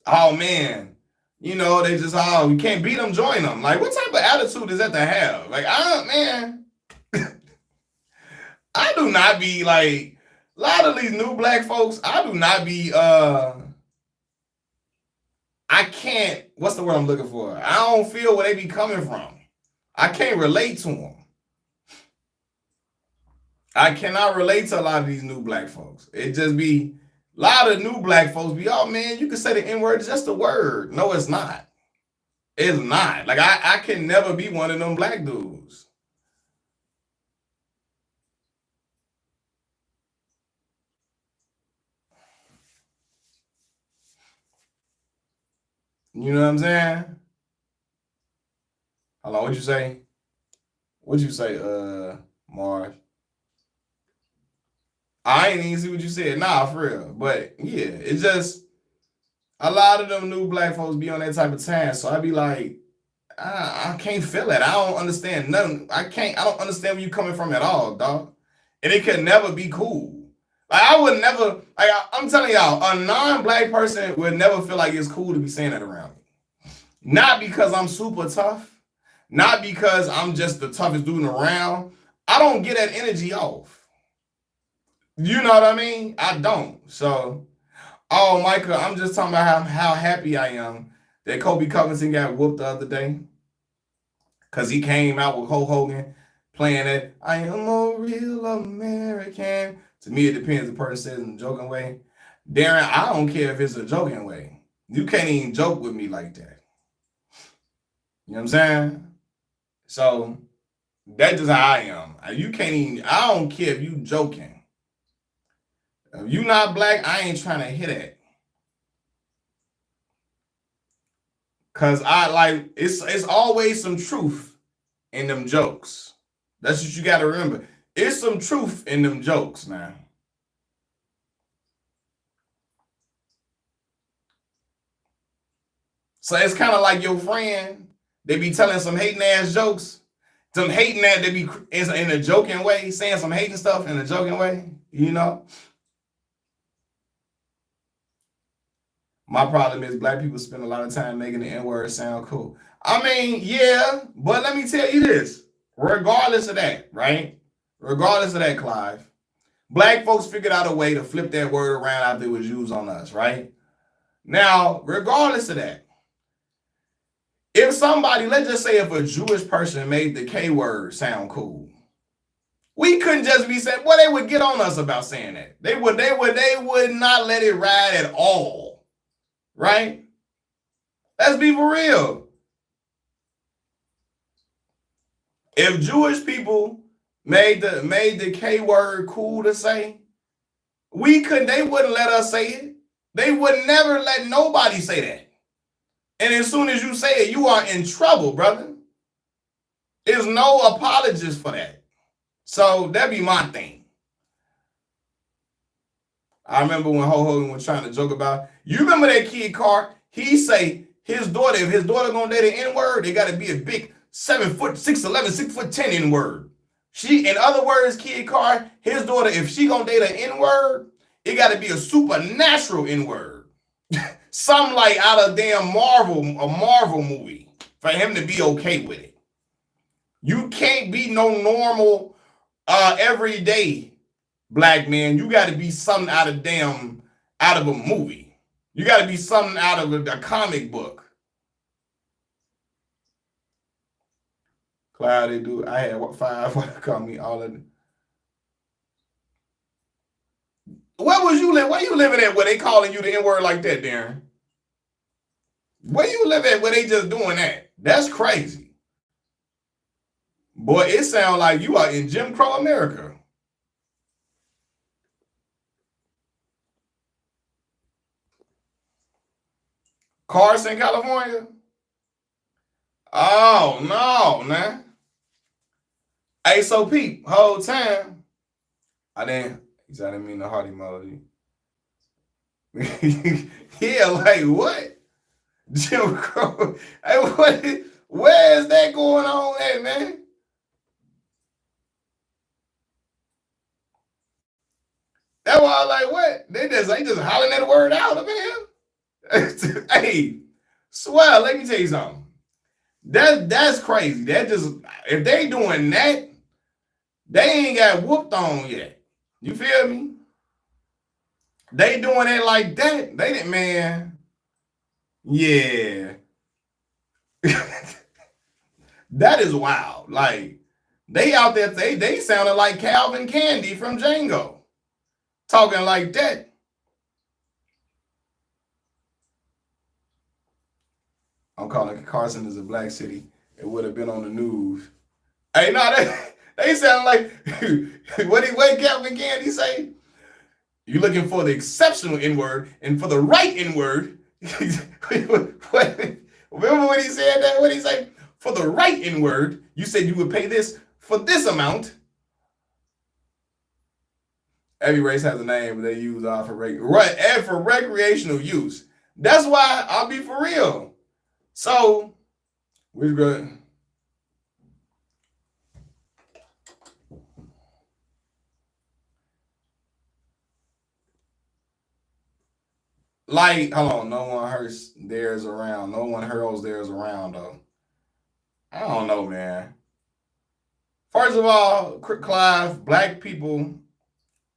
Oh man, they just you can't beat them, join them. Like what type of attitude is that to have? Like man, I do not be like a lot of these new black folks. I do not be I can't. What's the word I'm looking for? I don't feel where they be coming from. I can't relate to them. I cannot relate to a lot of these new black folks. It just be a lot of new black folks be, oh man, you can say the N-word, it's just a word. No, it's not. It's not. Like I can never be one of them black dudes. You know what I'm saying? Hello, what'd you say? What'd you say, Marge? I ain't even see what you said. Nah, for real. But yeah, it's just a lot of them new black folks be on that type of time. So I be like, I can't feel it. I don't understand nothing. I don't understand where you coming from at all, dog. And it could never be cool. Like I would never, like I'm telling y'all, a non-black person would never feel like it's cool to be saying that around me. Not because I'm super tough. Not because I'm just the toughest dude around. I don't get that energy off. You know what I mean? I don't. So Oh, Micah, I'm just talking about how happy I am that Colby Covington got whooped the other day because he came out with Hulk Hogan playing it. I am a real American. To me, it depends. The person says in a joking way. Darren, I don't care if it's a joking way. You can't even joke with me like that. You know what I'm saying? So that's just how I am. You can't even. I don't care if you joking. If you not black, I ain't trying to hit it. Cause I like it's always some truth in them jokes. That's what you gotta remember. It's some truth in them jokes, man. So it's kind of like your friend, they be telling some hating ass jokes. Some hating that they be in a joking way, saying some hating stuff in a joking way, you know? My problem is black people spend a lot of time making the N-word sound cool. I mean, yeah, but let me tell you this. Regardless of that, right? Regardless of that, Clive, black folks figured out a way to flip that word around after it was used on us, right? Now, regardless of that, if somebody, let's just say if a Jewish person made the K word sound cool, we couldn't just be saying, well, they would get on us about saying that. They would not let it ride at all. Right? Let's be for real. If Jewish people made the K word cool to say, they wouldn't let us say it. They would never let nobody say that. And as soon as you say it, you are in trouble, brother. There's no apologies for that. So that'd be my thing. I remember when Hulk Hogan was trying to joke about, you remember that kid Carr? He say his daughter, if his daughter gonna date an N-word, they gotta be a big 7 foot 6'11", 6'10" N-word. In other words, Kid Carr, his daughter, if she gonna date an N-word, it gotta be a supernatural N-word. Something like out of damn a Marvel movie for him to be okay with it. You can't be no normal, everyday black man. You gotta be something out of a movie. You gotta be something out of a comic book. Cloudy, dude. I had 5 call me all of it. Where you living at where they calling you the N-word like that, Darren? Where you live at where they just doing that? That's crazy. Boy, it sounds like you are in Jim Crow America. Carson, California? Oh, no, man. Hey, so Pete, whole time, I didn't mean the heart emoji. Yeah, like what? Jim Crow. Hey, where is that going on at, man? That's why I like, what? They just hollering that word out, man. Hey, swear, let me tell you something. That's crazy. That just, if they doing that, they ain't got whooped on yet. You feel me? They doing it like that. They didn't, man. Yeah. That is wild. Like, they out there, they sounded like Calvin Candy from Django. Talking like that. I'm calling Carson is a black city. It would have been on the news. Hey, no, they sound like what Calvin Candy say? You looking for the exceptional N-word and for the right N-word. Remember when he said that? What did he say? For the right N-word, you said you would pay this for this amount. Every race has a name they use for recreational use. That's why I'll be for real. So we're good. Like, hold on, no one hurts theirs around. No one hurls theirs around, though. I don't know, man. First of all, Clive, a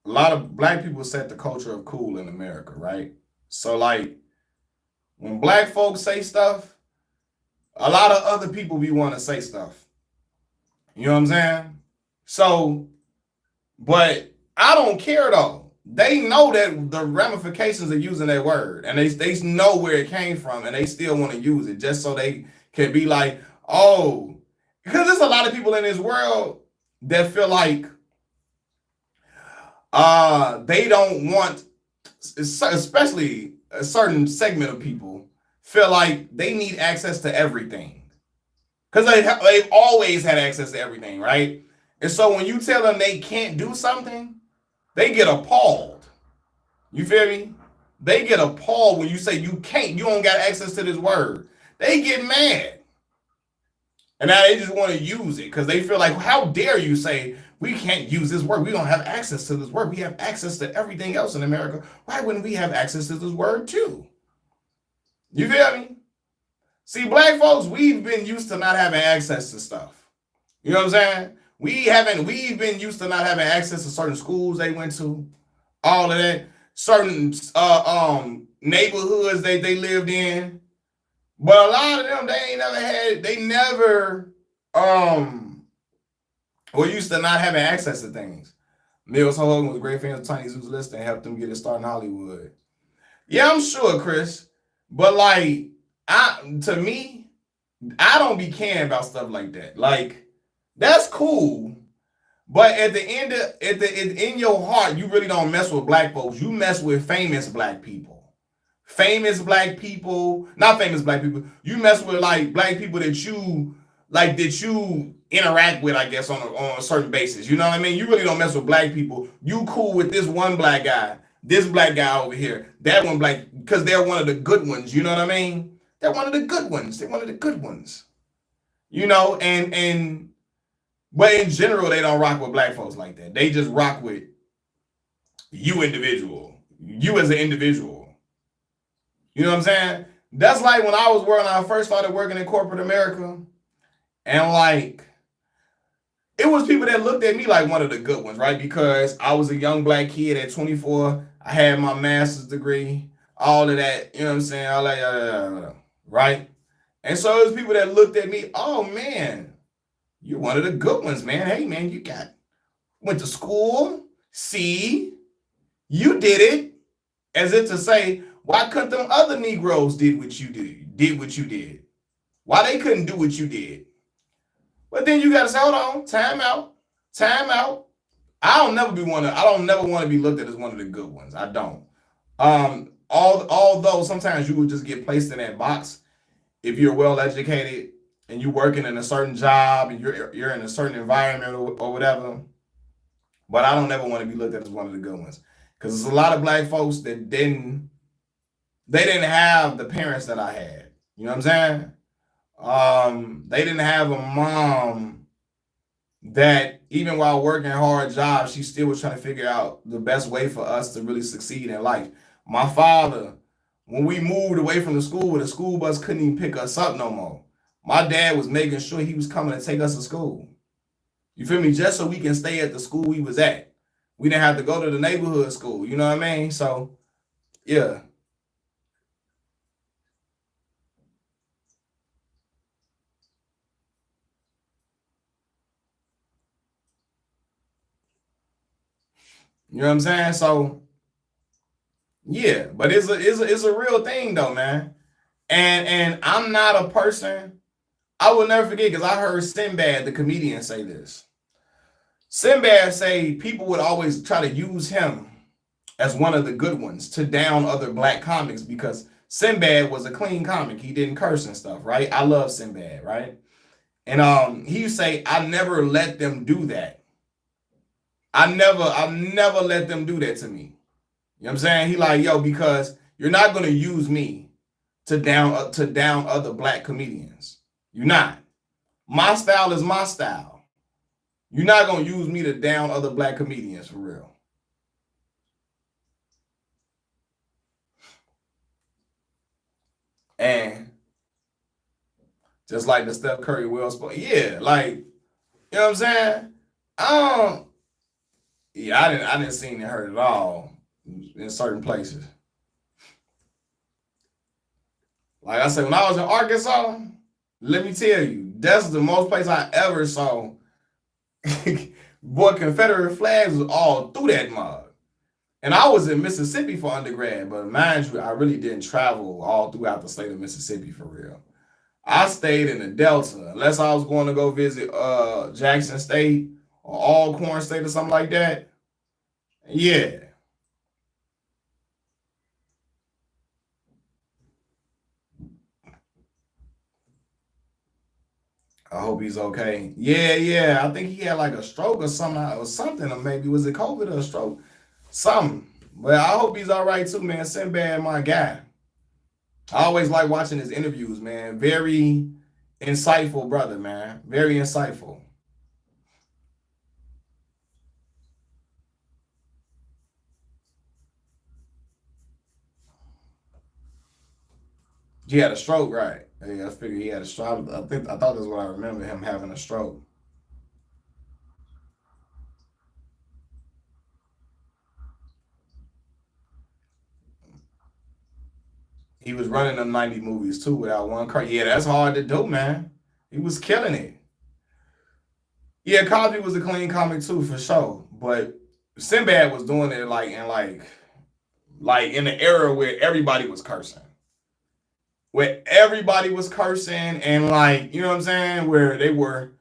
lot of black people set the culture of cool in America, right? So like when black folks say stuff, a lot of other people be want to say stuff. You know what I'm saying? So, but I don't care though. They know that the ramifications of using that word, and they know where it came from, and they still want to use it just so they can be like, oh, because there's a lot of people in this world that feel like they don't want, especially a certain segment of people feel like they need access to everything because they've always had access to everything, right? And so when you tell them they can't do something, they get appalled. You feel me? They get appalled when you say you can't, you don't got access to this word. They get mad. And now they just want to use it because they feel like, how dare you say we can't use this word? We don't have access to this word. We have access to everything else in America. Why wouldn't we have access to this word too? You feel me? See, black folks, we've been used to not having access to stuff. You know what I'm saying? We've been used to not having access to certain schools they went to, all of that, certain neighborhoods they lived in. But a lot of them, they never were used to not having access to things. Mills Hogan was a great fan of Tiny Zeus List and helped them get a start in Hollywood. Yeah, I'm sure, Chris. But like, to me, I don't be caring about stuff like that. Like, that's cool. But at the end of in your heart, you really don't mess with black folks. You mess with famous black people. Famous black people, not famous black people. You mess with like black people that you interact with, I guess, on a certain basis. You know what I mean? You really don't mess with black people. You cool with this one black guy, this black guy over here, that one black, because they're one of the good ones. You know what I mean? They're one of the good ones. They're one of the good ones. You know, but in general, they don't rock with black folks like that. They just rock with you individual. You as an individual. You know what I'm saying? That's like when I first started working in corporate America, and like, it was people that looked at me like one of the good ones, right? Because I was a young black kid at 24. I had my master's degree, all of that. You know what I'm saying? All that, right? And so it was people that looked at me, oh man, you're one of the good ones, man. Hey man, you went to school. See, you did it. As if to say, why couldn't them other Negroes did what you did? Why they couldn't do what you did? But then you gotta say, hold on, time out. I don't never want to be looked at as one of the good ones. I don't. Although sometimes you would just get placed in that box if you're well educated and you're working in a certain job and you're in a certain environment or whatever. But I don't ever want to be looked at as one of the good ones. Because there's a lot of black folks that didn't have the parents that I had. You know what I'm saying? They didn't have a mom that, even while working hard jobs, she still was trying to figure out the best way for us to really succeed in life. My father, when we moved away from the school where the school bus couldn't even pick us up no more, my dad was making sure he was coming to take us to school. You feel me? Just so we can stay at the school we was at. We didn't have to go to the neighborhood school. You know what I mean? So, yeah. You know what I'm saying? So, yeah. But it's a real thing though, man. And I'm not a person, I will never forget, because I heard Sinbad, the comedian, say this. Sinbad say people would always try to use him as one of the good ones to down other black comics because Sinbad was a clean comic. He didn't curse and stuff, right? I love Sinbad, right? And he used to say, I never let them do that. I never let them do that to me. You know what I'm saying? He like, yo, because you're not gonna use me to down other black comedians. You're not. My style is my style. You're not gonna use me to down other black comedians for real. And just like the Steph Curry Will spoke, yeah, like, you know what I'm saying? Yeah, I didn't see it hurt at all in certain places. Like I said, when I was in Arkansas, let me tell you, that's the most place I ever saw. Boy, Confederate flags was all through that mug. And I was in Mississippi for undergrad, but mind you, I really didn't travel all throughout the state of Mississippi for real. I stayed in the Delta, unless I was going to go visit Jackson State or Alcorn State or something like that. Yeah. I hope he's okay. Yeah, yeah. I think he had like a stroke or something, or maybe was it COVID or a stroke? Something. But I hope he's all right too, man. Sinbad, my guy. I always like watching his interviews, man. Very insightful brother, man. Very insightful. He had a stroke, right? Yeah, I figured he had a stroke. I thought that's what I remember him having a stroke. He was running them 90 movies too without one car. Yeah, that's hard to do, man. He was killing it. Yeah, Cosby was a clean comic too, for sure. But Sinbad was doing it like in the era where everybody was cursing. Where everybody was cursing and like, you know what I'm saying? Where they were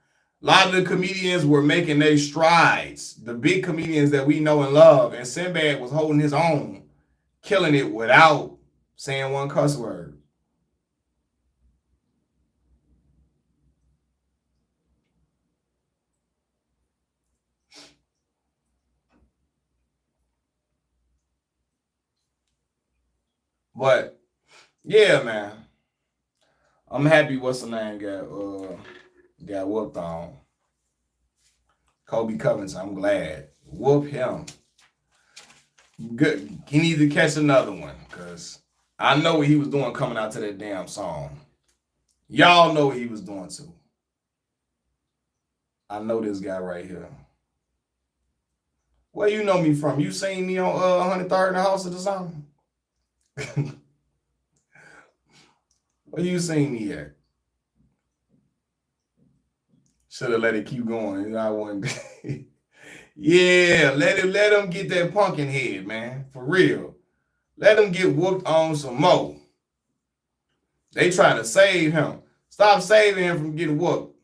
a lot of the comedians were making their strides. The big comedians that we know and love. And Sinbad was holding his own, killing it without saying one cuss word. But yeah, man. I'm happy what's the name got whooped on. Colby Covington, I'm glad. Whoop him. Good. He needs to catch another one, cause I know what he was doing coming out to that damn song. Y'all know what he was doing too. I know this guy right here. Where you know me from? You seen me on 103rd in the house or something? Where you seen me at? Should have let it keep going. I want. Yeah, let him get that pumpkin head, man. For real. Let him get whooped on some more. They trying to save him. Stop saving him from getting whooped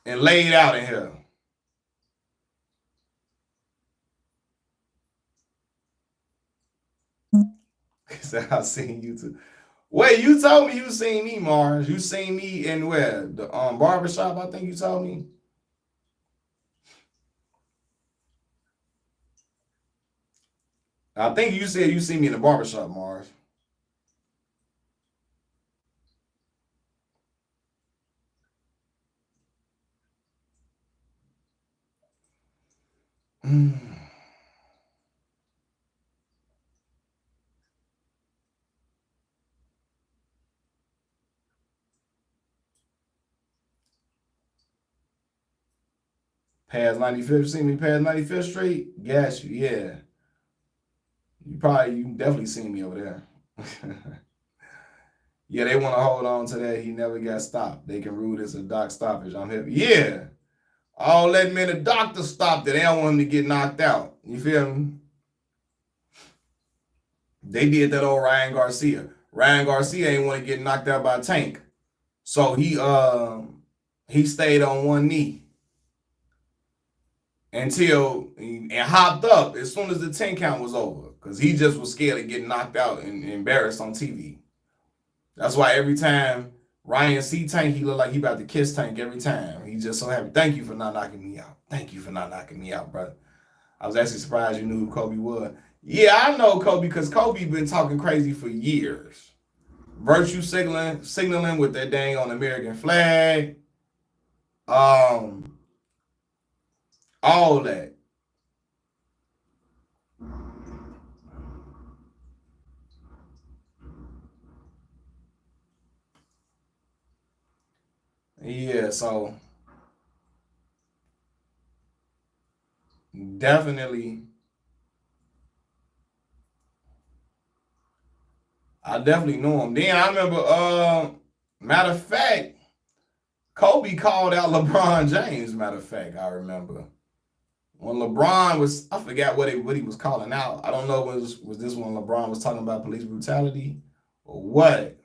and laid out in here. He said, I seen you too. Wait, you told me you seen me, Mars. You seen me in where? The barbershop, I think you told me. I think you said you seen me in the barbershop, Mars. Past 95th, see me past 95th Street? Gas you, yeah. You definitely seen me over there. Yeah, they want to hold on to that. He never got stopped. They can rule this a doc stoppage. I'm happy. Yeah. All that man, the doctor stopped it. They don't want him to get knocked out. You feel me? They did that old Ryan Garcia. Ryan Garcia ain't want to get knocked out by a Tank. So he stayed on one knee until and hopped up as soon as the 10 count was over. Because he just was scared of getting knocked out and embarrassed on TV. That's why every time Ryan see Tank, he look like he about to kiss Tank every time. He just so happy. Thank you for not knocking me out. Thank you for not knocking me out, brother. I was actually surprised you knew who Kobe was. Yeah, I know Kobe because Kobe been talking crazy for years. Virtue signaling with that dang on American flag. Um, all that. Yeah, so definitely I definitely knew him. Then I remember, matter of fact, Kobe called out LeBron James. Matter of fact, I remember when LeBron was, I forgot what he was calling out. I don't know, was this when LeBron was talking about police brutality or what?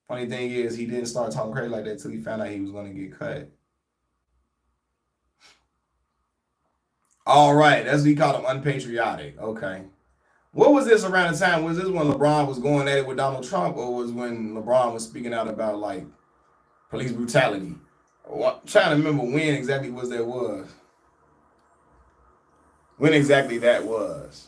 Funny thing is, he didn't start talking crazy like that till he found out he was going to get cut. All right, that's what he called him, unpatriotic. Okay. What was this around the time? Was this when LeBron was going at it with Donald Trump, or was when LeBron was speaking out about like police brutality? I'm trying to remember when exactly was. When exactly that was.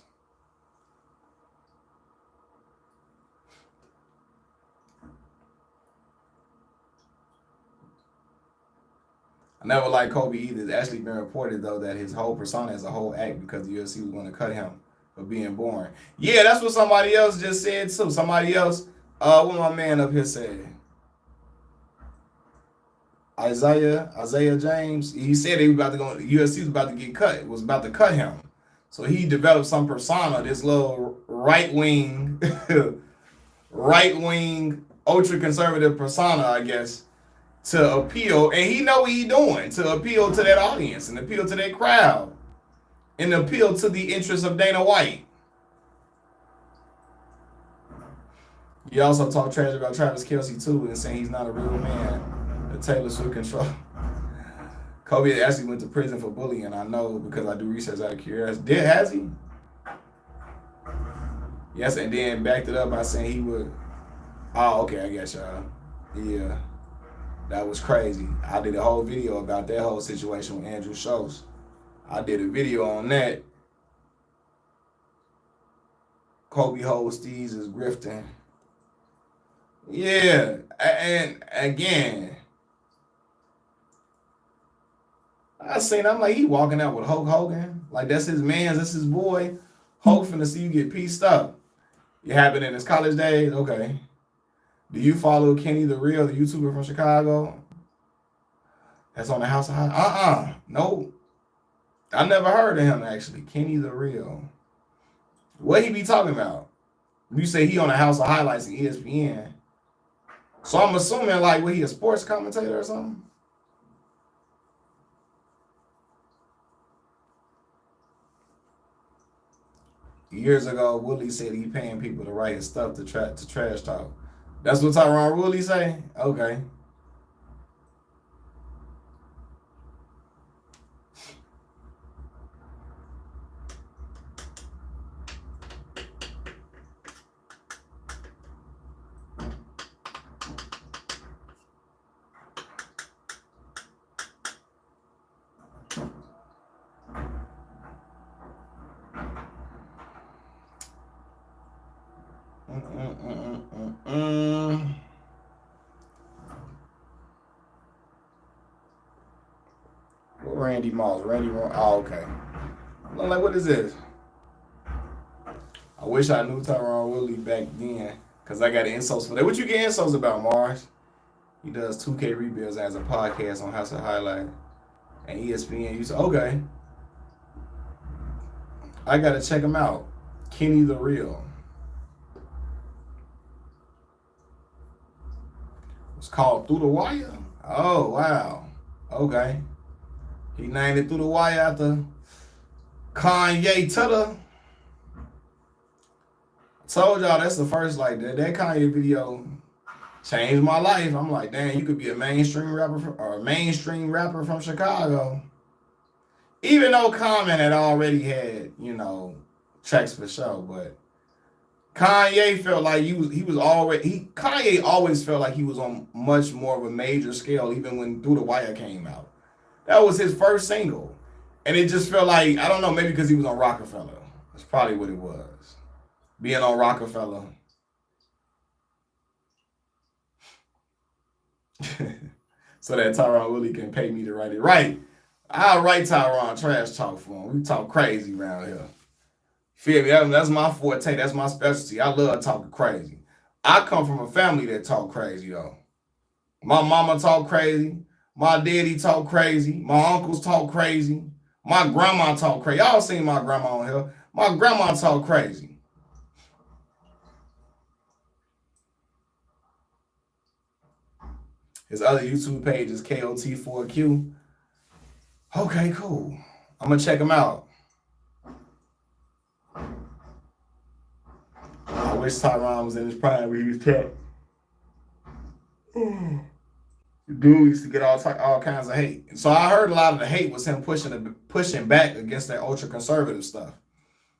I never liked Kobe either. It's actually been reported though that his whole persona is a whole act because the UFC was going to cut him for being born. Yeah, that's what somebody else just said too. Somebody else, what my man up here said. Isaiah James, he said he was about to go. UFC was about to get cut. Was about to cut him. So he developed some persona, this little right wing, ultra conservative persona, I guess, to appeal, and he know what he doing to appeal to that audience and appeal to that crowd and appeal to the interests of Dana White. He also talked trash about Travis Kelce too and saying he's not a real man. The Taylor Swift control. Kobe actually went to prison for bullying. I know because I do research out of curiosity. Has he? Yes, and then backed it up by saying he would. Oh, okay, I guess y'all. Yeah. That was crazy. I did a whole video about that whole situation with Andrew Schultz. I did a video on that. Kobe Holstees is grifting. Yeah, and again, I'm like, he walking out with Hulk Hogan. Like, that's his man, that's his boy. Hulk finna see you get pieced up. It happened in his college days? Okay. Do you follow Kenny the Real, the YouTuber from Chicago? That's on the House of High? No. I never heard of him, actually. Kenny the Real. What he be talking about? You say he on the House of Highlights in ESPN. So I'm assuming, like, what, he a sports commentator or something? Years ago, Willie said he paying people to write his stuff to trash talk. That's what Tyron Woodley say? Okay. Randy Moss. Oh, okay. I'm like, what is this? I wish I knew Tyron Woodley back then, because I got insults for that. What you get insults about, Mars? He does 2K rebuilds as a podcast on House of Highlight and ESPN. You say, okay. I got to check him out. Kenny the Real. It's called Through the Wire? Oh, wow. Okay. He named it Through the Wire after Kanye Tutter. I told y'all that's the first, like, that Kanye video changed my life. I'm like, damn, you could be a mainstream rapper from Chicago. Even though Common had already had, tracks for show, but Kanye felt like Kanye always felt like he was on much more of a major scale, even when Through the Wire came out. That was his first single. And it just felt like, I don't know, maybe because he was on Rockefeller. That's probably what it was. Being on Rockefeller. So that Tyron Woodley can pay me to write it. Right. I'll write Tyron trash talk for him. We talk crazy around here. Feel me? That's my forte. That's my specialty. I love talking crazy. I come from a family that talk crazy, though. My mama talk crazy. My daddy talk crazy. My uncles talk crazy. My grandma talk crazy. Y'all seen my grandma on here. My grandma talk crazy. His other YouTube page is KOT4Q. Okay, cool. I'm gonna check him out. I wish Tyron was in his prime where he was chat. Dude used to get all kinds of hate. So I heard a lot of the hate was him pushing back against that ultra conservative stuff.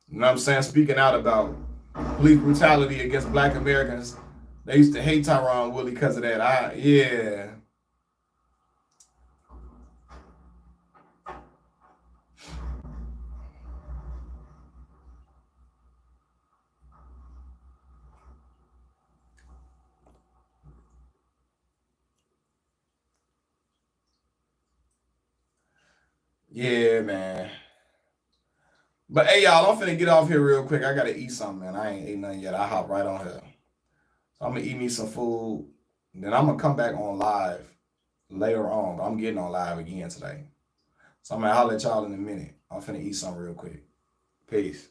You know what I'm saying? Speaking out about police brutality against black Americans. They used to hate Tyron Woodley because of that. Yeah. Yeah, man. But hey, y'all, I'm finna get off here real quick. I gotta eat something, man. I ain't ate nothing yet. I hop right on here. So I'm gonna eat me some food. Then I'm gonna come back on live later on. But I'm getting on live again today. So I'm gonna holler at y'all in a minute. I'm finna eat something real quick. Peace.